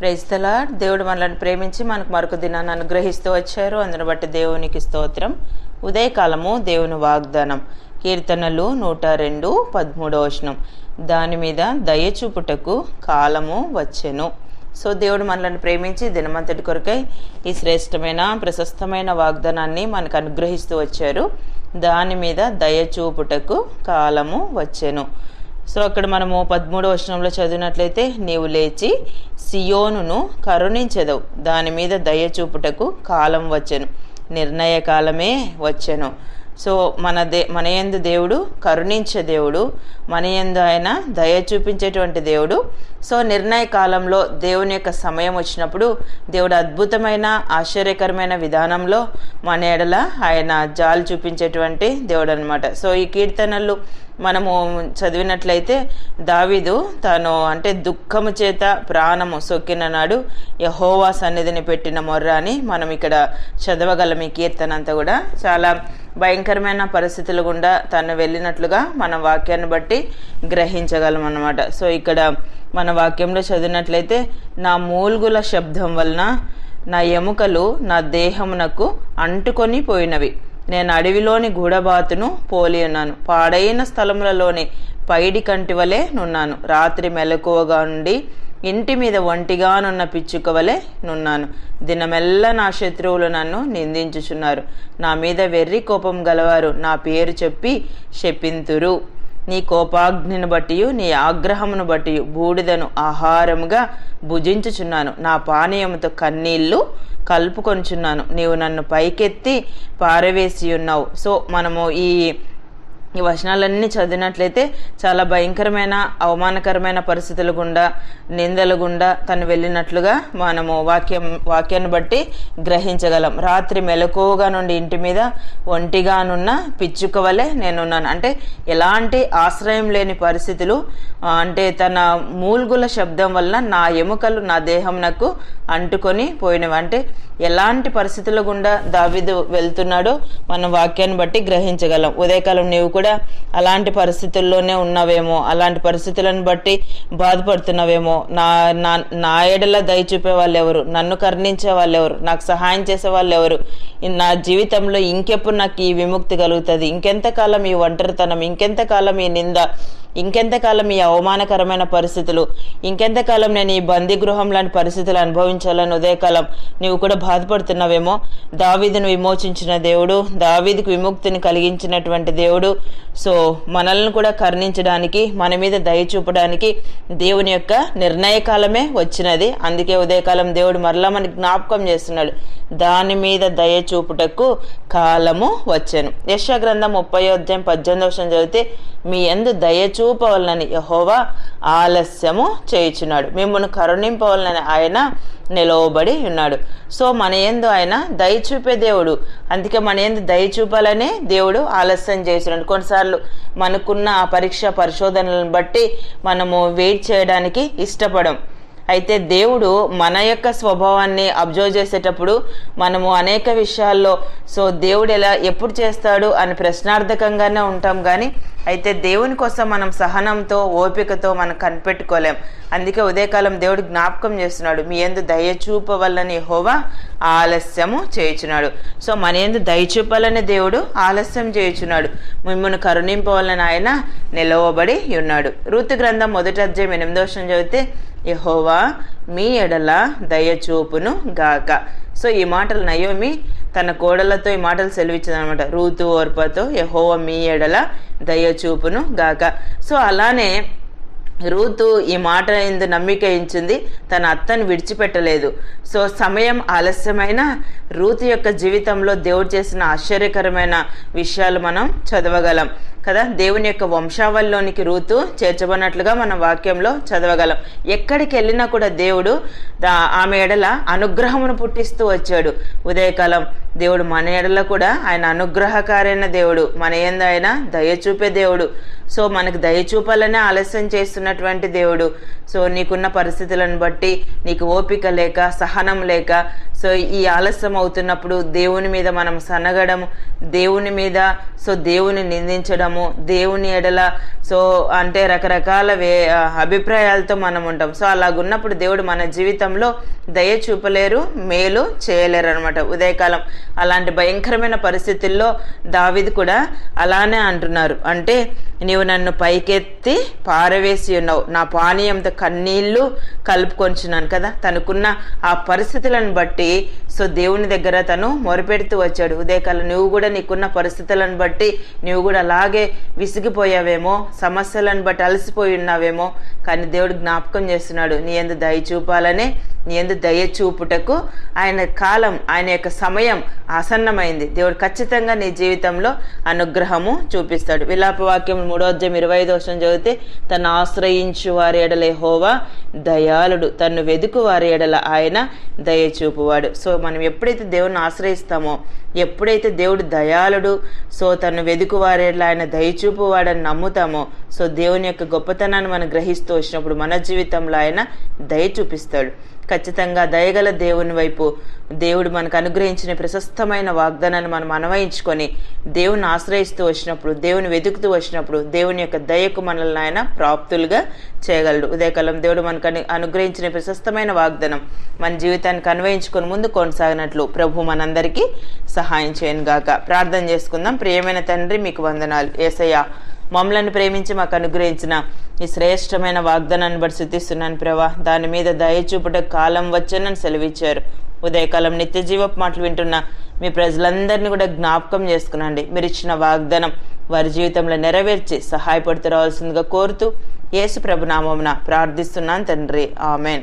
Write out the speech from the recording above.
Praise the lord. దేవుడు మనల్ని ప్రేమించి మనకు మరొక దినాన్ని అనుగ్రహిస్తూ వచ్చారు. అందును బట్టి దేవునికి స్తోత్రం. ఉదయకాలము దేవుని వాగ్దానం. కీర్తనలు 102:13 దాని మీద దయ చూపుటకు కాలము వచ్చెను. సో దేవుడు మనల్ని ప్రేమించి దినమంతటి కొరకై ఈ శ్రేష్టమైన ప్రశస్తమైన వాగ్దానాన్ని మనకు అనుగ్రహిస్తూ వచ్చారు. దాని మీద దయ చూపుటకు కాలము వచ్చెను. సో అక్కడ మనము 13వ చదివినట్లయితే, నీవు లేచి సియోనును కరుణించెదవు, దాని మీద దయ చూపుటకు కాలం వచ్చెను. నిర్ణయ కాలమే వచ్చెను. సో మన యందు దేవుడు కరుణించే దేవుడు, మన యందు ఆయన దయ చూపించేటువంటి దేవుడు. సో నిర్ణయ కాలంలో దేవుని యొక్క సమయం వచ్చినప్పుడు దేవుడు అద్భుతమైన ఆశ్చర్యకరమైన విధానంలో మన ఎడల ఆయన జాలి చూపించేటువంటి దేవుడు అనమాట. సో ఈ కీర్తనలు మనము చదివినట్లయితే, దావీదు తాను దుఃఖము చేత ప్రాణము సొక్కిన నాడు యెహోవా సన్నిధిని పెట్టిన మొర్ర అని మనం ఇక్కడ చదవగలం. ఈ కీర్తన అంతా కూడా చాలా భయంకరమైన పరిస్థితులు గుండా తను వెళ్ళినట్లుగా మన వాక్యాన్ని బట్టి గ్రహించగలం అన్నమాట. సో ఇక్కడ మన వాక్యంలో చదివినట్లయితే, నా మూల్గుల శబ్దం వలన నా ఎముకలు నా దేహమునకు అంటుకొని పోయినవి, నేను అడవిలోని గూడబాతును పోలి ఉన్నాను, పాడైన స్థలములలోని పైడి కంటి వలె నున్నాను, రాత్రి మెలకువగా నుండి ఇంటి మీద ఒంటిగానున్న పిచ్చుక వలె నున్నాను, దినమెల్ల నా శత్రువులు నన్ను నిందించుచున్నారు, నా మీద వెర్రి కోపం గలవారు నా పేరు చెప్పి శపింతురు. నీ కోపాగ్నిని బట్టి నీ ఆగ్రహమును బట్టి బూడిదను ఆహారముగా భుజించుచున్నాను, నా పానీయముతో కన్నీళ్లు కలుపుకొనుచున్నాను, నీవు నన్ను పైకెత్తి పారవేసి ఉన్నావు. సో మనము ఈ వచనాలన్నీ చదివినట్లయితే చాలా భయంకరమైన అవమానకరమైన పరిస్థితుల గుండా నిందల గుండా తను వెళ్ళినట్లుగా మనము వాక్యాన్ని బట్టి గ్రహించగలం. రాత్రి మెలకువగా నుండి ఇంటి మీద ఒంటిగానున్న పిచ్చుక వలె నేనున్నాను. ఎలాంటి ఆశ్రయం లేని పరిస్థితులు, తన మూల్గుల శబ్దం వలన నా ఎముకలు నా దేహం నాకు అంటుకొని పోయినవి. ఎలాంటి పరిస్థితుల గుండా దావీదు వెళ్తున్నాడో మనం వాక్యాన్ని బట్టి గ్రహించగలం. ఉదయకాలం నీవు కూడా అలాంటి పరిస్థితుల్లోనే ఉన్నావేమో, అలాంటి పరిస్థితులను బట్టి బాధపడుతున్నావేమో. నా ఎడల దయ చూపే వాళ్ళు ఎవరు, నన్ను కరుణించే వాళ్ళు ఎవరు, నాకు సహాయం చేసే వాళ్ళు ఎవరు, నా జీవితంలో ఇంకెప్పుడు నాకు ఈ విముక్తి కలుగుతుంది, ఇంకెంతకాలం ఈ ఒంటరితనం, ఇంకెంతకాలం ఈ నింద, ఇంకెంతకాలం ఈ అవమానకరమైన పరిస్థితులు, ఇంకెంతకాలం నేను ఈ బందీ గృహం లాంటి పరిస్థితులు అనుభవించాలని ఉదయకాలం నీవు కూడా బాధపడుతున్నావేమో. దావీదును విమోచించిన దేవుడు, దావీదుకు విముక్తిని కలిగించినటువంటి దేవుడు, సో మనల్ని కూడా కరుణించడానికి, మన మీద దయ చూపడానికి దేవుని యొక్క నిర్ణయ కాలమే వచ్చినది. అందుకే ఉదయకాలం దేవుడు మరలా మనకి జ్ఞాపకం చేస్తున్నాడు, దాని మీద దయ చూపుటకు కాలము వచ్చెను. యెషయా గ్రంథం 30:18 చదివితే, మీ యందు దయ చూపవలనని యెహోవా ఆలస్యము చేయుచున్నాడు, మిమ్మల్ని కరుణింపవలనని ఆయన నిలవబడి ఉన్నాడు. సో మన యందు ఆయన దయ చూపే దేవుడు. అందుకే మన యందు దయ చూపాలనే దేవుడు ఆలస్యం చేస్తున్నాడు. కొన్నిసార్లు మనకున్న ఆ పరీక్ష పరిశోధనలను బట్టి మనము వెయిట్ చేయడానికి ఇష్టపడం. అయితే దేవుడు మన యొక్క స్వభావాన్ని అబ్జర్వ్ చేసేటప్పుడు మనము అనేక విషయాల్లో దేవుడు ఎప్పుడు చేస్తాడు అని ప్రశ్నార్థకంగానే ఉంటాం. కానీ అయితే దేవుని కోసం మనం సహనంతో ఓపికతో మనం కనిపెట్టుకోలేం. అందుకే ఉదయకాలం దేవుడు జ్ఞాపకం చేస్తున్నాడు, మీ యందు దయ చూపవలని యెహోవా ఆలస్యము చేయుచున్నాడు. సో మన యందు దయ చూపాలని దేవుడు ఆలస్యం చేయుచున్నాడు, మిమ్మల్ని కరుణింపవలని ఆయన నిలవబడి ఉన్నాడు. రూతు గ్రంథం 1:8 చదివితే, యెహోవా మీ ఎడల దయ చూపును గాక. సో ఈ మాటలు నయోమి తన కోడలతో ఈ మాటలు సెలవిచ్చిందనమాట. రూతు ఓర్పతో యెహోవా మీ ఎడల దయ చూపును గాక. సో అలానే రూతు ఈ మాట ఎందు నమ్మిక ఇచ్చింది, తన అత్తను విడిచిపెట్టలేదు. సో సమయం ఆలస్యమైన రూతు యొక్క జీవితంలో దేవుడు చేసిన ఆశ్చర్యకరమైన విషయాలు మనం చదవగలం కదా. దేవుని యొక్క వంశావళిలోనికి రూతు చేర్చబడినట్లుగా మన వాక్యంలో చదవగలం. ఎక్కడికి వెళ్ళినా కూడా దేవుడు ఆమె ఎడల అనుగ్రహమును పుట్టిస్తూ వచ్చాడు. ఉదయకాలం దేవుడు మన ఎడల కూడా ఆయన అనుగ్రహకారైన దేవుడు, మన యందు ఆయన దయ చూపే దేవుడు. సో మనకు దయ చూపాలనే ఆలస్యం చేస్తున్నటువంటి దేవుడు. సో నీకున్న పరిస్థితులను బట్టి నీకు ఓపిక లేక, సహనం లేక, సో ఈ ఆలస్యం అవుతున్నప్పుడు దేవుని మీద మనం సనగడము, దేవుని మీద దేవుని నిందించడము, దేవుని ఎడల అంటే రకరకాల అభిప్రాయాలతో మనం ఉంటాం. సో అలాగున్నప్పుడు దేవుడు మన జీవితంలో దయ చూపలేరు, మేలు చేయలేరు అనమాట. ఉదయకాలం అలాంటి భయంకరమైన పరిస్థితుల్లో దావీదు కూడా అలానే అంటున్నారు. అంటే నీవు నన్ను పైకెత్తి పారవేసి ఉన్నావు, నా పానీయంతో కన్నీళ్లు కలుపుకొంచున్నాను కదా. తనకున్న ఆ పరిస్థితులను బట్టి దేవుని దగ్గర తను మొరపెడుతూ వచ్చాడు. ఉదయకాలం నువ్వు కూడా నీకున్న పరిస్థితులను బట్టి నువ్వు కూడా అలాగే విసిగిపోయావేమో, సమస్యలను బట్టి అలసిపోయి ఉన్నావేమో, కానీ దేవుడు జ్ఞాపకం చేస్తున్నాడు నీ యందు దయ చూపాలనే, నీ యందు దయ చూపుటకు ఆయన కాలం, ఆయన యొక్క సమయం ఆసన్నమైంది. దేవుడు ఖచ్చితంగా నీ జీవితంలో అనుగ్రహము చూపిస్తాడు. విలాపవాక్యం 3:25 చదివితే తను ఆశ్రయించు వారి ఎడల యెహోవా దయాళుడు, తను వెదుకు వారి ఎడల ఆయన దయ చూపువాడు. మనం ఎప్పుడైతే దేవుని ఆశ్రయిస్తామో, ఎప్పుడైతే దేవుడు దయాళుడు, తను వెదుకు వారి ఎడల ఆయన దయ చూపువాడని నమ్ముతామో, దేవుని యొక్క గొప్పతనాన్ని మనం గ్రహిస్తూ వచ్చినప్పుడు మన జీవితంలో ఆయన దయ చూపిస్తాడు. ఖచ్చితంగా దయగల దేవుని వైపు దేవుడు మనకు అనుగ్రహించిన ప్రశస్తమైన వాగ్దానాన్ని మనం అన్వయించుకొని దేవుని ఆశ్రయిస్తూ వచ్చినప్పుడు, దేవుని వెతుకుతూ వచ్చినప్పుడు దేవుని యొక్క దయకు మనల్ని ఆయన ప్రాప్తులుగా చేయగలడు. ఉదయకాలం దేవుడు మనకు అనుగ్రహించిన ప్రశస్తమైన వాగ్దానం మన జీవితానికి అన్వయించుకొని ముందు కొనసాగినట్లు ప్రభు మనందరికీ సహాయం చేయను గాక. ప్రార్థన చేసుకుందాం. ప్రియమైన తండ్రి, మీకు వందనాలు. యేసయ్యా, మమ్మల్ని ప్రేమించి మాకు అనుగ్రహించిన ఈ శ్రేష్టమైన వాగ్దానాన్ని బట్టి స్తుతిస్తున్నాను ప్రభా. దాని మీద దయ చూపుట కాలం వచ్చనని సెలవిచ్చారు. ఉదయకాలం నిత్య జీవపు మాటలు వింటున్న మీ ప్రజలందరినీ కూడా జ్ఞాపకం చేసుకునండి. మీరు ఇచ్చిన వాగ్దానం వారి జీవితంలో నెరవేర్చి సహాయపడుతూ రావాల్సిందిగా కోరుతూ యేసు ప్రభు నామమున ప్రార్థిస్తున్నాను తండ్రి, ఆమెన్.